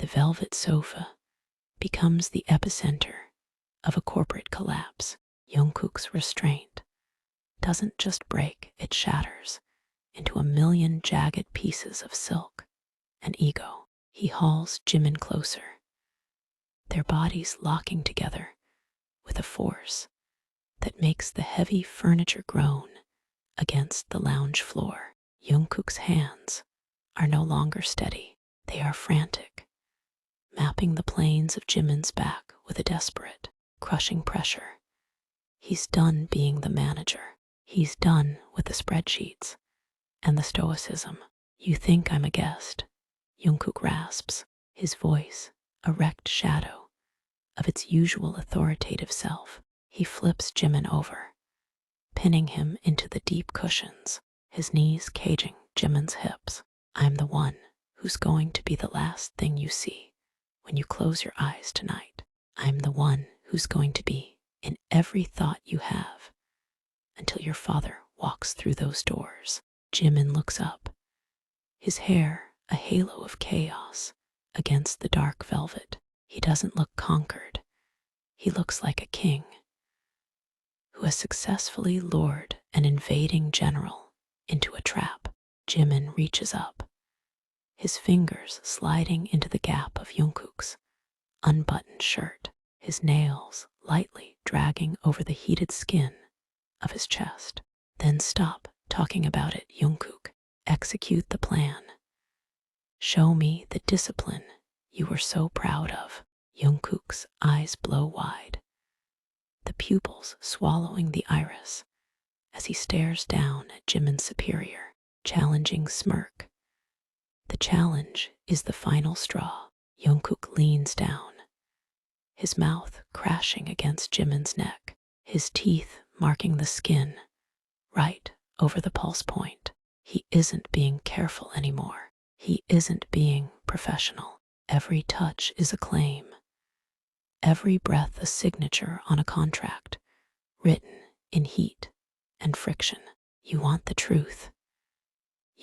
The velvet sofa becomes the epicenter of a corporate collapse. Jungkook's restraint doesn't just break, it shatters into a million jagged pieces of silk and ego. He hauls Jimin closer, their bodies locking together with a force that makes the heavy furniture groan against the lounge floor. Jungkook's hands are no longer steady. They are frantic, mapping the planes of Jimin's back with a desperate, crushing pressure. He's done being the manager. He's done with the spreadsheets and the stoicism. You think I'm a guest? Jungkook rasps, his voice a wrecked shadow of its usual authoritative self. He flips Jimin over, pinning him into the deep cushions, his knees caging Jimin's hips. I'm the one who's going to be the last thing you see when you close your eyes tonight. I'm the one who's going to be in every thought you have until your father walks through those doors. Jimin looks up, his hair a halo of chaos against the dark velvet. He doesn't look conquered. He looks like a king who has successfully lured an invading general into a trap. Jimin reaches up, his fingers sliding into the gap of Jungkook's unbuttoned shirt, his nails lightly dragging over the heated skin of his chest. Then stop talking about it, Jungkook. Execute the plan. Show me the discipline you were so proud of. Jungkook's eyes blow wide, the pupils swallowing the iris as he stares down at Jimin's superior, challenging smirk. The challenge is the final straw. Jungkook leans down, his mouth crashing against Jimin's neck, his teeth marking the skin right over the pulse point. He isn't being careful anymore. He isn't being professional. Every touch is a claim, every breath a signature on a contract, written in heat and friction. You want the truth?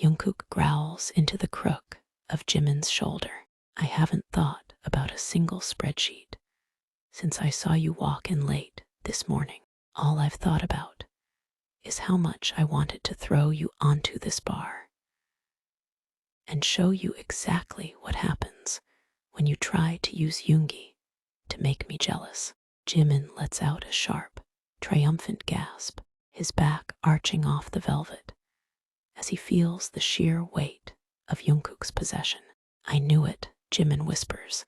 Jungkook growls into the crook of Jimin's shoulder. I haven't thought about a single spreadsheet since I saw you walk in late this morning. All I've thought about is how much I wanted to throw you onto this bar and show you exactly what happens when you try to use Yoongi to make me jealous. Jimin lets out a sharp, triumphant gasp, his back arching off the velvet as he feels the sheer weight of Jungkook's possession. I knew it, Jimin whispers,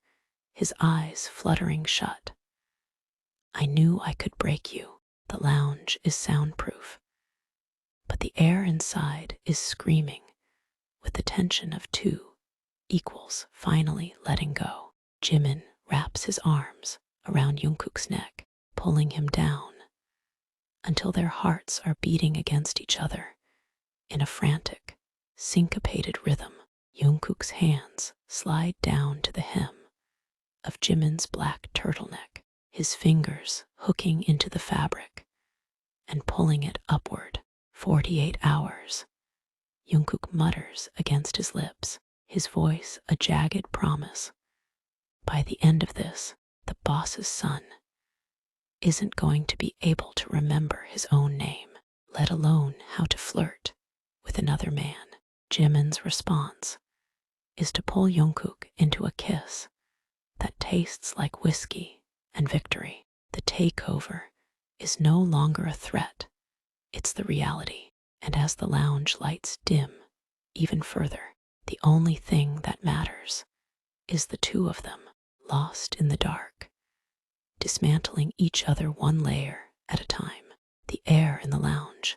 his eyes fluttering shut. I knew I could break you. The lounge is soundproof, but the air inside is screaming with the tension of two equals finally letting go. Jimin wraps his arms around Jungkook's neck, pulling him down until their hearts are beating against each other in a frantic, syncopated rhythm. Jungkook's hands slide down to the hem of Jimin's black turtleneck, his fingers hooking into the fabric and pulling it upward. 48 hours, Jungkook mutters against his lips, his voice a jagged promise. By the end of this, the boss's son isn't going to be able to remember his own name, let alone how to flirt with another man. Jimin's response is to pull Jungkook into a kiss that tastes like whiskey and victory. The takeover is no longer a threat, it's the reality. And as the lounge lights dim even further, the only thing that matters is the two of them, lost in the dark, dismantling each other one layer at a time. The air in the lounge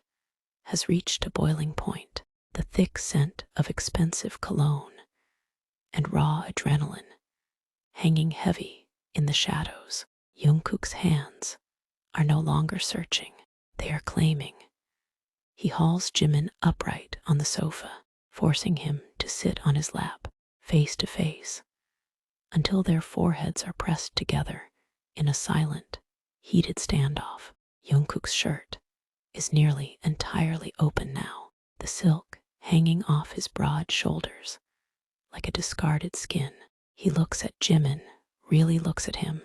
has reached a boiling point, the thick scent of expensive cologne and raw adrenaline hanging heavy in the shadows. Jungkook's hands are no longer searching, they are claiming. He hauls Jimin upright on the sofa, forcing him to sit on his lap, face to face, until their foreheads are pressed together in a silent, heated standoff. Jungkook's shirt is nearly entirely open now, the silk hanging off his broad shoulders like a discarded skin. He looks at Jimin, really looks at him,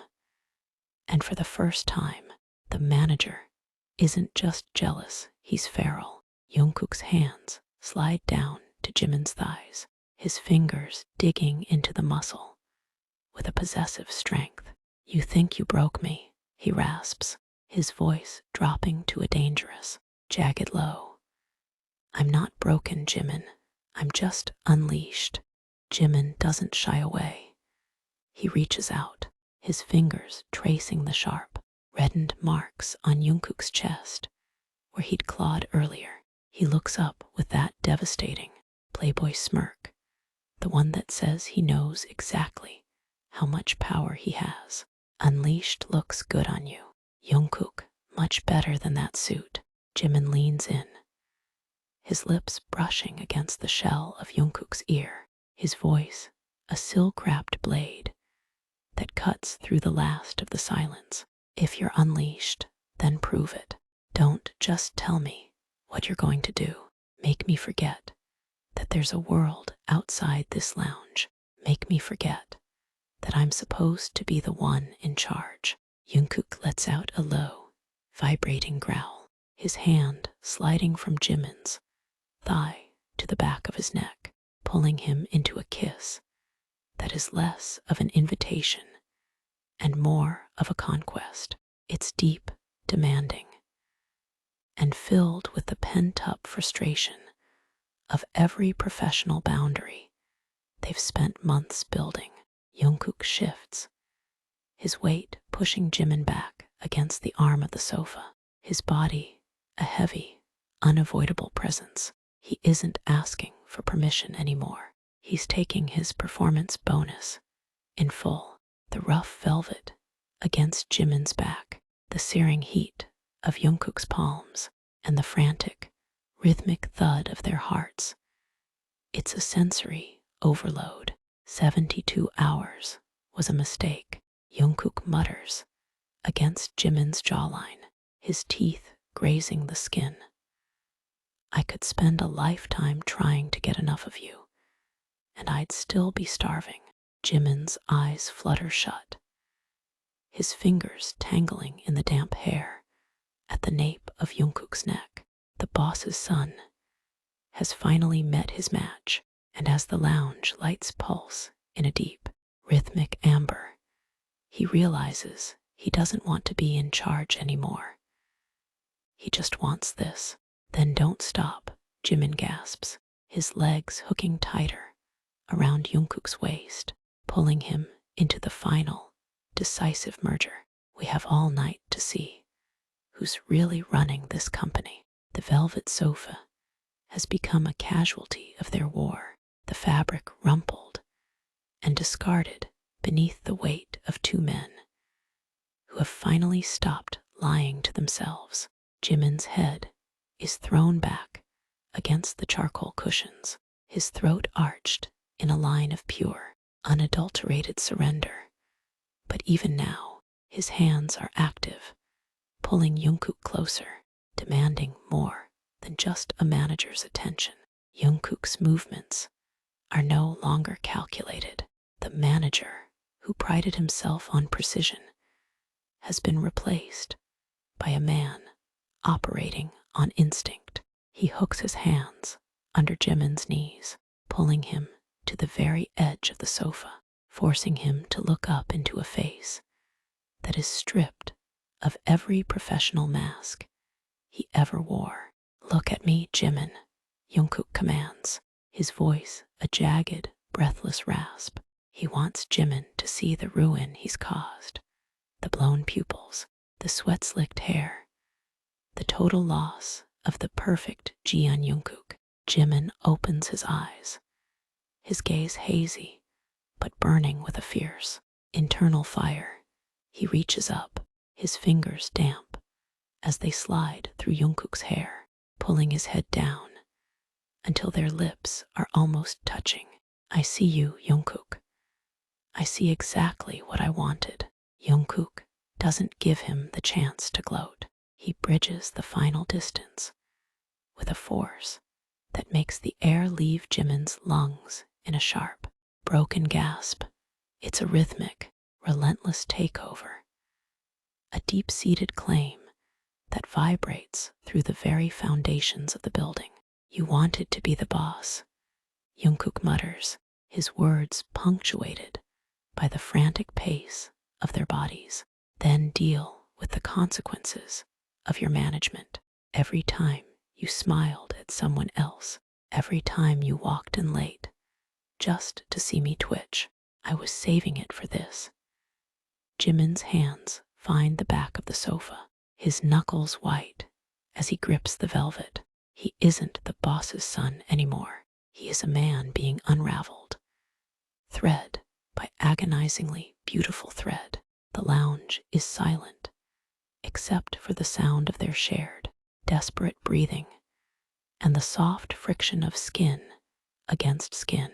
and for the first time, the manager isn't just jealous, he's feral. Jungkook's hands slide down to Jimin's thighs, his fingers digging into the muscle with a possessive strength. You think you broke me, he rasps, his voice dropping to a dangerous, jagged low. I'm not broken, Jimin. I'm just unleashed. Jimin doesn't shy away. He reaches out, his fingers tracing the sharp, reddened marks on Jungkook's chest, where he'd clawed earlier. He looks up with that devastating, playboy smirk, the one that says he knows exactly how much power he has. Unleashed looks good on you, Jungkook, much better than that suit. Jimin leans in, his lips brushing against the shell of Jungkook's ear, his voice a silk-wrapped blade that cuts through the last of the silence. If you're unleashed, then prove it. Don't just tell me what you're going to do. Make me forget that there's a world outside this lounge. Make me forget that I'm supposed to be the one in charge. Jungkook lets out a low, vibrating growl, his hand sliding from Jimin's thigh to the back of his neck, pulling him into a kiss that is less of an invitation and more of a conquest. It's deep, demanding, and filled with the pent-up frustration of every professional boundary they've spent months building. Jungkook shifts, his weight pushing Jimin back against the arm of the sofa, his body a heavy, unavoidable presence. He isn't asking for permission anymore. He's taking his performance bonus in full. The rough velvet against Jimin's back, the searing heat of Jungkook's palms, and the frantic, rhythmic thud of their hearts. It's a sensory overload. 72 hours was a mistake, Jungkook mutters against Jimin's jawline, his teeth grazing the skin. I could spend a lifetime trying to get enough of you, and I'd still be starving. Jimin's eyes flutter shut, his fingers tangling in the damp hair at the nape of Jungkook's neck. The boss's son has finally met his match, and as the lounge lights pulse in a deep, rhythmic amber, he realizes he doesn't want to be in charge anymore. He just wants this. Then don't stop, Jimin gasps, his legs hooking tighter around Jungkook's waist, pulling him into the final, decisive merger. We have all night to see who's really running this company. The velvet sofa has become a casualty of their war, the fabric rumpled and discarded beneath the weight of two men who have finally stopped lying to themselves. Jimin's head is thrown back against the charcoal cushions, his throat arched in a line of pure, unadulterated surrender. But even now, his hands are active, pulling Jungkook closer, demanding more than just a manager's attention. Jungkook's movements are no longer calculated. The manager, who prided himself on precision, has been replaced by a man operating on instinct. He hooks his hands under Jimin's knees, pulling him to the very edge of the sofa, forcing him to look up into a face that is stripped of every professional mask he ever wore. Look at me, Jimin, Jungkook commands, his voice a jagged, breathless rasp. He wants Jimin to see the ruin he's caused, the blown pupils, the sweat-slicked hair, the total loss of the perfect Jian Jungkook. Jimin opens his eyes, his gaze hazy but burning with a fierce, internal fire. He reaches up, his fingers damp as they slide through Jungkook's hair, pulling his head down until their lips are almost touching. I see you, Jungkook. I see exactly what I wanted. Jungkook doesn't give him the chance to gloat. He bridges the final distance with a force that makes the air leave Jimin's lungs in a sharp, broken gasp It's a rhythmic, relentless takeover, a deep-seated claim that vibrates through the very foundations of the building. You wanted to be the boss, Jungkook mutters, his words punctuated by the frantic pace of their bodies. Then deal with the consequences of your management. Every time you smiled at someone else, every time you walked in late, just to see me twitch, I was saving it for this. Jimin's hands find the back of the sofa, his knuckles white as he grips the velvet. He isn't the boss's son anymore. He is a man being unraveled, thread by agonizingly beautiful thread. The lounge is silent, except for the sound of their shared, desperate breathing and the soft friction of skin against skin.